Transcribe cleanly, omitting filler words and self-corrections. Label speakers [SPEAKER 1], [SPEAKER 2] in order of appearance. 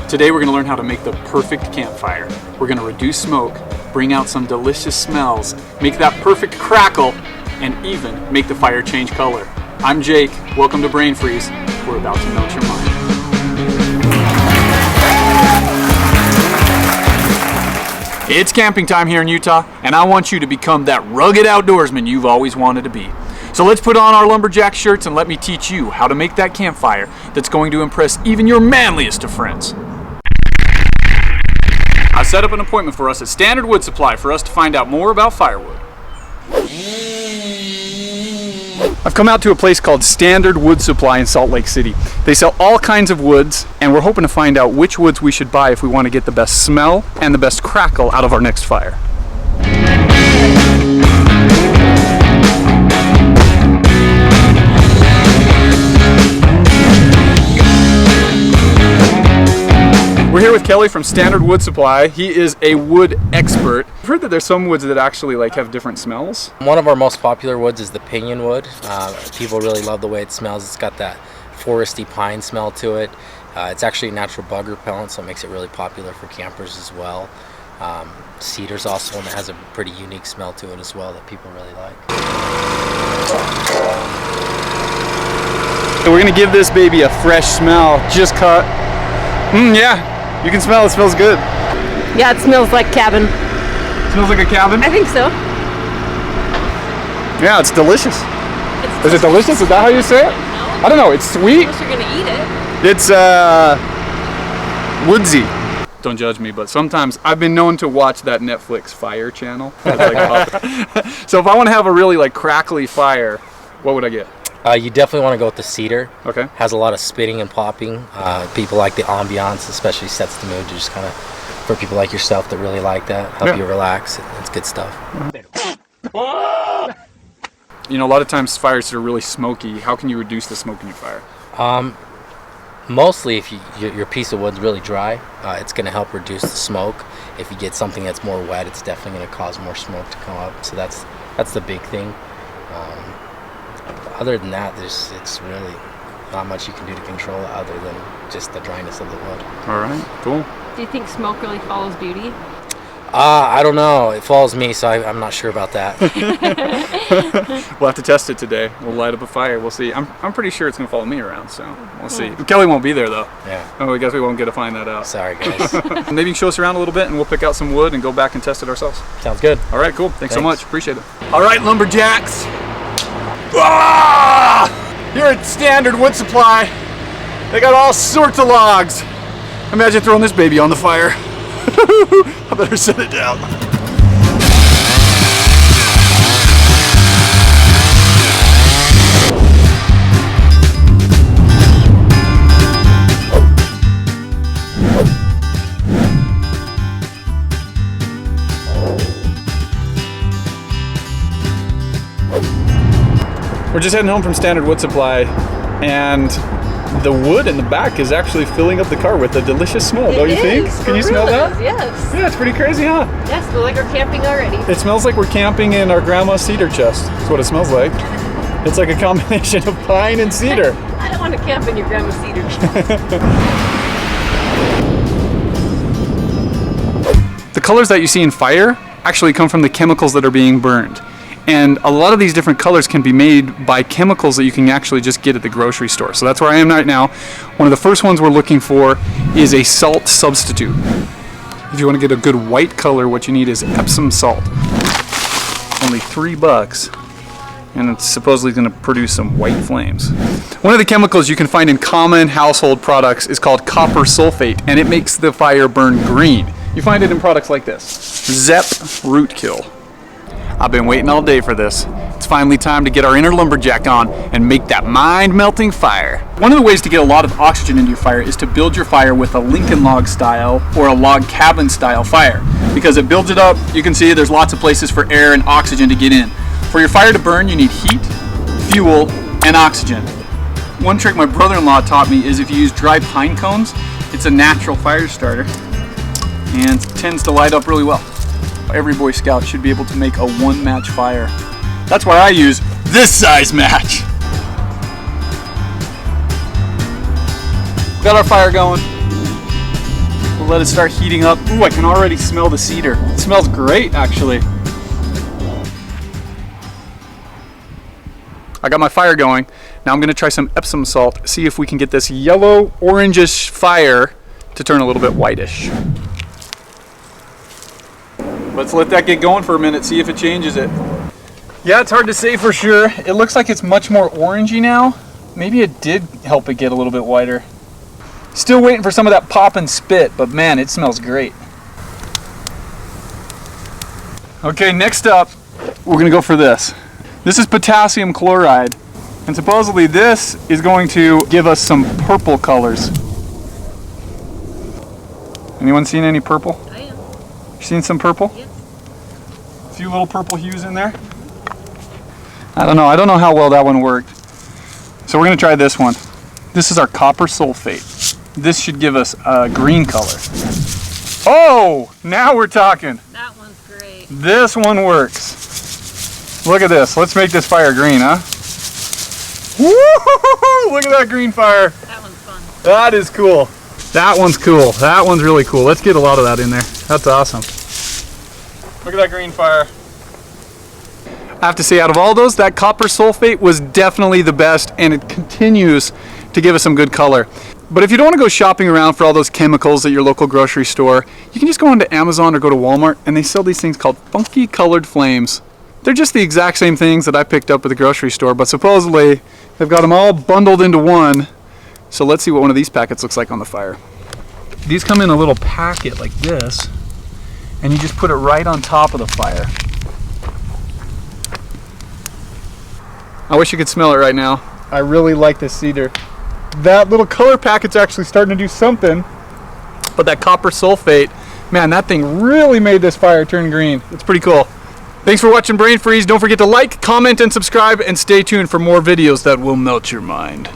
[SPEAKER 1] Today we're going to learn how to make the perfect campfire. We're going to reduce smoke, bring out some delicious smells, make that perfect crackle, and even make the fire change color. I'm Jake, welcome to BrainFreeze. We're about to melt your mind. It's camping time here in Utah, and I want you to become that rugged outdoorsman you've always wanted to be. So let's put on our lumberjack shirts and let me teach you how to make that campfire that's going to impress even your manliest of friends. I've set up an appointment for us at Standard Wood Supply for us to find out more about firewood. I've come out to a place called Standard Wood Supply in Salt Lake City. They sell all kinds of woods, and we're hoping to find out which woods we should buy if we want to get the best smell and the best crackle out of our next fire. We're here with Kelly from Standard Wood Supply. He is a wood expert. I've heard that there's some woods that actually have different smells.
[SPEAKER 2] One of our most popular woods is the pinyon wood. People really love the way it smells. It's got that foresty pine smell to it. It's actually a natural bug repellent, so it makes it really popular for campers as well. Cedar's also one that has a pretty unique smell to it as well that people really like.
[SPEAKER 1] So we're gonna give this baby a fresh smell, just cut. Yeah. You can smell it, smells good.
[SPEAKER 3] Yeah, it smells like cabin.
[SPEAKER 1] Smells like a cabin?
[SPEAKER 3] I think so.
[SPEAKER 1] Yeah, it's delicious. Is it delicious? Is that how you say it?
[SPEAKER 3] No.
[SPEAKER 1] I don't know, it's sweet.
[SPEAKER 3] Unless you're gonna eat it.
[SPEAKER 1] It's woodsy. Don't judge me, but sometimes I've been known to watch that Netflix fire channel. So if I want to have a really crackly fire, what would I get?
[SPEAKER 2] You definitely want to go with the cedar.
[SPEAKER 1] Okay.
[SPEAKER 2] Has a lot of spitting and popping. People like the ambiance, especially sets the mood. Just kind of for people like yourself that really like that, help you relax. It's good stuff.
[SPEAKER 1] You know, a lot of times fires are really smoky. How can you reduce the smoke in your fire?
[SPEAKER 2] Mostly if your piece of wood's really dry, it's going to help reduce the smoke. If you get something that's more wet, it's definitely going to cause more smoke to come up. So that's the big thing. Other than that, it's really not much you can do to control it other than just the dryness of the wood.
[SPEAKER 1] All right, cool.
[SPEAKER 3] Do you think smoke really follows beauty?
[SPEAKER 2] I don't know. It follows me, so I'm not sure about that.
[SPEAKER 1] We'll have to test it today. We'll light up a fire. We'll see. I'm pretty sure it's going to follow me around, so we'll see. Kelly won't be there, though.
[SPEAKER 2] Yeah.
[SPEAKER 1] Oh, I guess we won't get to find that out.
[SPEAKER 2] Sorry, guys.
[SPEAKER 1] Maybe you can show us around a little bit, and we'll pick out some wood and go back and test it ourselves.
[SPEAKER 2] Sounds good.
[SPEAKER 1] All right, cool. Thanks so much. Appreciate it. All right, lumberjacks. Here at Standard Wood Supply, they got all sorts of logs. Imagine throwing this baby on the fire. I better set it down. We're just heading home from Standard Wood Supply, and the wood in the back is actually filling up the car with a delicious smell, don't you think? Can you smell that?
[SPEAKER 3] Yes.
[SPEAKER 1] Yeah, it's pretty crazy, huh?
[SPEAKER 3] Yes, feel like we're camping already.
[SPEAKER 1] It smells like we're camping in our grandma's cedar chest. That's what it smells like. It's like a combination of pine and cedar.
[SPEAKER 3] I don't want to camp in your grandma's cedar chest.
[SPEAKER 1] The colors that you see in fire actually come from the chemicals that are being burned. And a lot of these different colors can be made by chemicals that you can actually just get at the grocery store. So that's where I am right now. One of the first ones we're looking for is a salt substitute. If you want to get a good white color, what you need is Epsom salt. Only $3, and it's supposedly going to produce some white flames. One of the chemicals you can find in common household products is called copper sulfate, and it makes the fire burn green. You find it in products like this. Zep Root Kill. I've been waiting all day for this. It's finally time to get our inner lumberjack on and make that mind-melting fire. One of the ways to get a lot of oxygen into your fire is to build your fire with a Lincoln log style or a log cabin style fire. Because it builds it up, you can see there's lots of places for air and oxygen to get in. For your fire to burn, you need heat, fuel, and oxygen. One trick my brother-in-law taught me is if you use dry pine cones, it's a natural fire starter and tends to light up really well. Every Boy Scout should be able to make a one-match fire. That's why I use this size match. Got our fire going. let it start heating up. Ooh, I can already smell the cedar. It smells great, actually. I got my fire going. Now I'm gonna try some Epsom salt, see if we can get this yellow, orangish fire to turn a little bit whitish. Let's let that get going for a minute, see if it changes it. Yeah, it's hard to say for sure. It looks like it's much more orangey now. Maybe it did help it get a little bit whiter. Still waiting for some of that pop and spit, but man, it smells great. Okay, next up, we're gonna go for this. This is potassium chloride, and supposedly this is going to give us some purple colors. Anyone seen any purple?
[SPEAKER 3] I am.
[SPEAKER 1] You seen some purple?
[SPEAKER 3] Yes.
[SPEAKER 1] A few little purple hues in there. I don't know how well that one worked. So we're gonna try this one. This is our copper sulfate. This should give us a green color. Oh, now we're talking.
[SPEAKER 3] That one's great.
[SPEAKER 1] This one works. Look at this. Let's make this fire green, huh? Woo! Look at that green fire.
[SPEAKER 3] That one's fun.
[SPEAKER 1] That is cool. That one's cool. That one's really cool. Let's get a lot of that in there. That's awesome. Look at that green fire. I have to say, out of all those, that copper sulfate was definitely the best, and it continues to give us some good color. But if you don't want to go shopping around for all those chemicals at your local grocery store, you can just go onto Amazon or go to Walmart, and they sell these things called funky colored flames. They're just the exact same things that I picked up at the grocery store, but supposedly they've got them all bundled into one. So let's see what one of these packets looks like on the fire. These come in a little packet like this, and you just put it right on top of the fire. I wish you could smell it right now. I really like this cedar. That little color packet's actually starting to do something, but that copper sulfate, man, that thing really made this fire turn green. It's pretty cool. Thanks for watching BrainFreeze. Don't forget to like, comment, and subscribe, and stay tuned for more videos that will melt your mind.